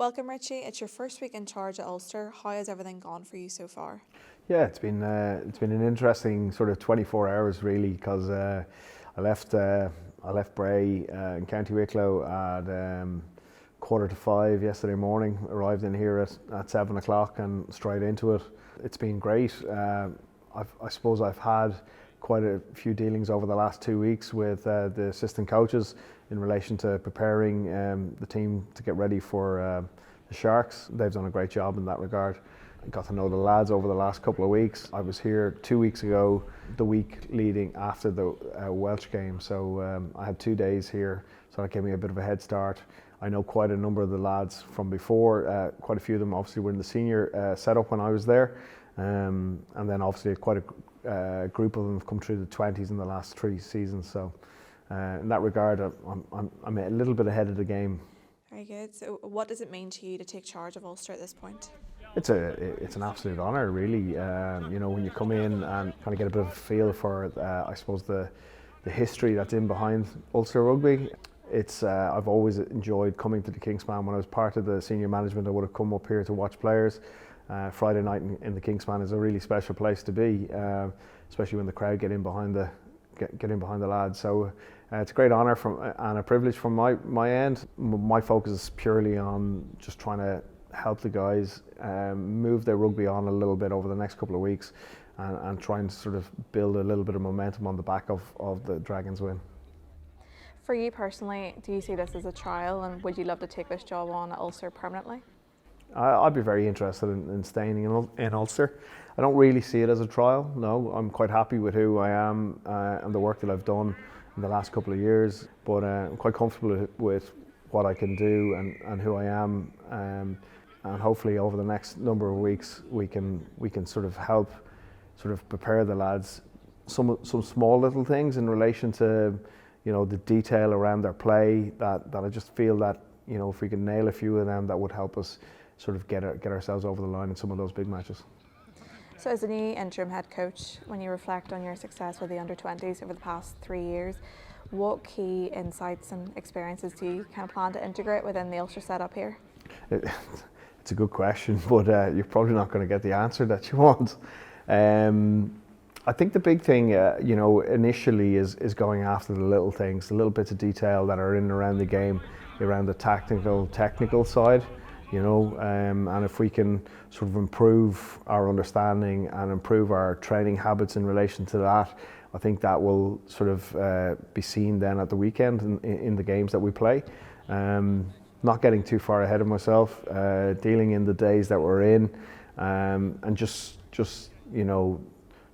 Welcome, Richie. It's your first week in charge at Ulster. How has everything gone for you so far? Yeah, it's been an interesting sort of 24 hours really, because I left Bray in County Wicklow at 4:45 yesterday morning. Arrived in here at 7 o'clock and straight into it. It's been great. I suppose I've had quite a few dealings over the last 2 weeks with the assistant coaches in relation to preparing the team to get ready for the Sharks. They've done a great job in that regard. I got to know the lads over the last couple of weeks. I was here 2 weeks ago, the week leading after the Welsh game, so I had 2 days here, so that gave me a bit of a head start. I know quite a number of the lads from before. Quite a few of them obviously were in the senior setup when I was there, and then obviously quite a group of them have come through the 20s in the last 3 seasons. So in that regard, I'm a little bit ahead of the game. Very good. So what does it mean to you to take charge of Ulster at this point? It's an absolute honour, really. When you come in and kind of get a bit of a feel for, I suppose, the history that's in behind Ulster Rugby. I've always enjoyed coming to the Kingspan. When I was part of the senior management, I would have come up here to watch players. Friday night in the Kingspan is a really special place to be, especially when the crowd get in behind the lads. So it's a great honour and a privilege from my end. My focus is purely on just trying to help the guys move their rugby on a little bit over the next couple of weeks, and try and sort of build a little bit of momentum on the back of the Dragons win. For you personally, do you see this as a trial, and would you love to take this job on at Ulster permanently? I'd be very interested in staying in Ulster. I don't really see it as a trial, no. I'm quite happy with who I am and the work that I've done in the last couple of years, but I'm quite comfortable with what I can do and who I am, and hopefully over the next number of weeks we can sort of help sort of prepare the lads some small little things in relation to the detail around their play that I just feel that if we can nail a few of them, that would help us sort of get ourselves over the line in some of those big matches. So as a new interim head coach, when you reflect on your success with the under-20s over the past 3 years, what key insights and experiences do you kind of plan to integrate within the Ulster setup here? It's a good question, but you're probably not going to get the answer that you want. I think the big thing, initially is going after the little things, the little bits of detail that are in and around the game, around the technical side. And if we can sort of improve our understanding and improve our training habits in relation to that, I think that will sort of be seen then at the weekend in the games that we play. Not getting too far ahead of myself, dealing in the days that we're in, and just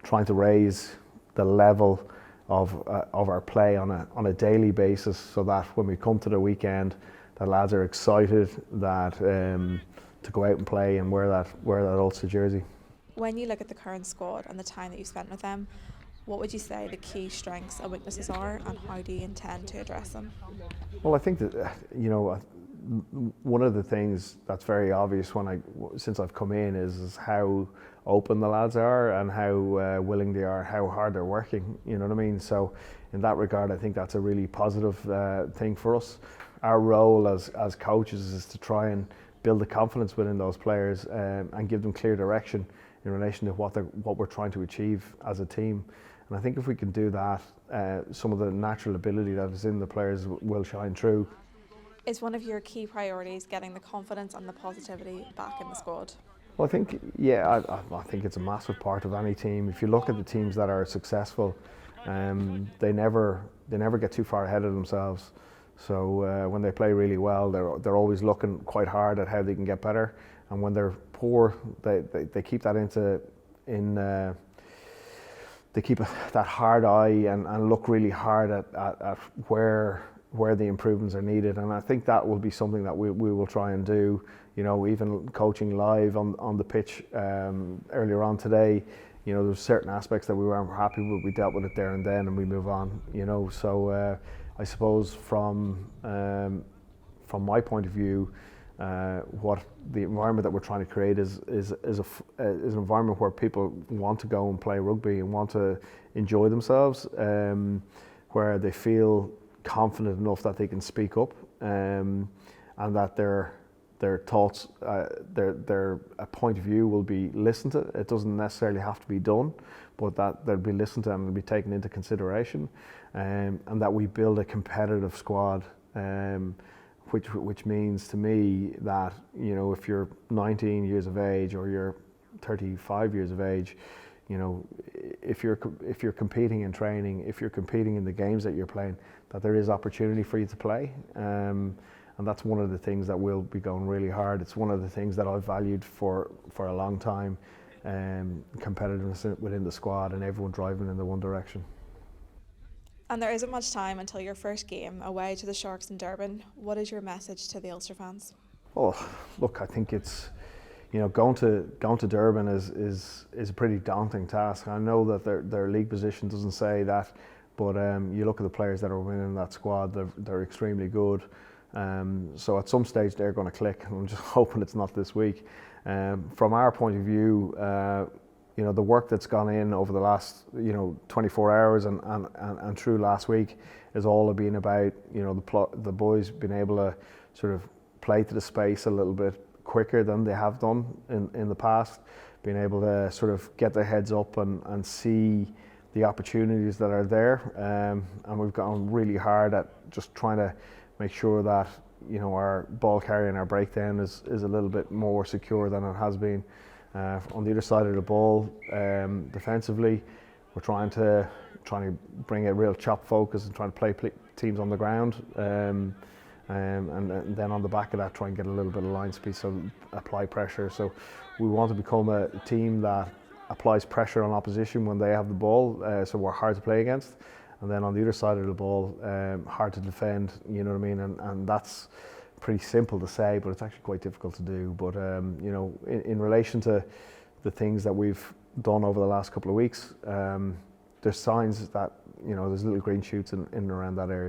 trying to raise the level of our play on a daily basis, so that when we come to the weekend, the lads are excited that to go out and play and wear that Ulster jersey. When you look at the current squad and the time that you spent with them, what would you say the key strengths and weaknesses are, and how do you intend to address them? Well, I think that one of the things that's very obvious since I've come in is how open the lads are and how willing they are, how hard they're working. You know what I mean? So in that regard, I think that's a really positive thing for us. Our role as coaches is to try and build the confidence within those players and give them clear direction in relation to what we're trying to achieve as a team. And I think if we can do that, some of the natural ability that is in the players will shine through. Is one of your key priorities getting the confidence and the positivity back in the squad? Well, I think, yeah, I think it's a massive part of any team. If you look at the teams that are successful, they never get too far ahead of themselves. So when they play really well, they're always looking quite hard at how they can get better. And when they're poor, they keep that they keep that hard eye and look really hard at where the improvements are needed. And I think that will be something that we will try and do. Even coaching live on the pitch earlier on today, there's certain aspects that we weren't happy with. We dealt with it there and then, and we move on. So I suppose from my point of view, what the environment that we're trying to create is an environment where people want to go and play rugby and want to enjoy themselves, where they feel confident enough that they can speak up, and that they're their thoughts, their point of view will be listened to. It doesn't necessarily have to be done, but that they'll be listened to and will be taken into consideration, and that we build a competitive squad, which means to me that, you know, if you're 19 years of age or you're 35 years of age, you know, if you're competing in training, if you're competing in the games that you're playing, that there is opportunity for you to play. And that's one of the things that we'll be going really hard. It's one of the things that I've valued for a long time, competitiveness within the squad and everyone driving in the one direction. And there isn't much time until your first game away to the Sharks in Durban. What is your message to the Ulster fans? Oh, look, I think it's, you know, going to Durban is a pretty daunting task. I know that their league position doesn't say that, but you look at the players that are winning that squad, they're extremely good. So at some stage they're going to click. I'm just hoping it's not this week. From our point of view, you know, the work that's gone in over the last, you know, 24 hours and through last week is all been about, you know, the boys being able to sort of play to the space a little bit quicker than they have done in the past, being able to sort of get their heads up and see the opportunities that are there, and we've gone really hard at just trying to make sure that, you know, our ball carry and our breakdown is a little bit more secure than it has been. On the other side of the ball, defensively, we're trying to bring a real chop focus and trying to play teams on the ground, and then on the back of that try and get a little bit of line speed, so apply pressure. So we want to become a team that applies pressure on opposition when they have the ball, so we're hard to play against. And then on the other side of the ball, hard to defend, you know what I mean? And that's pretty simple to say, but it's actually quite difficult to do. But, you know, in relation to the things that we've done over the last couple of weeks, there's signs that, you know, there's little green shoots in and around that area.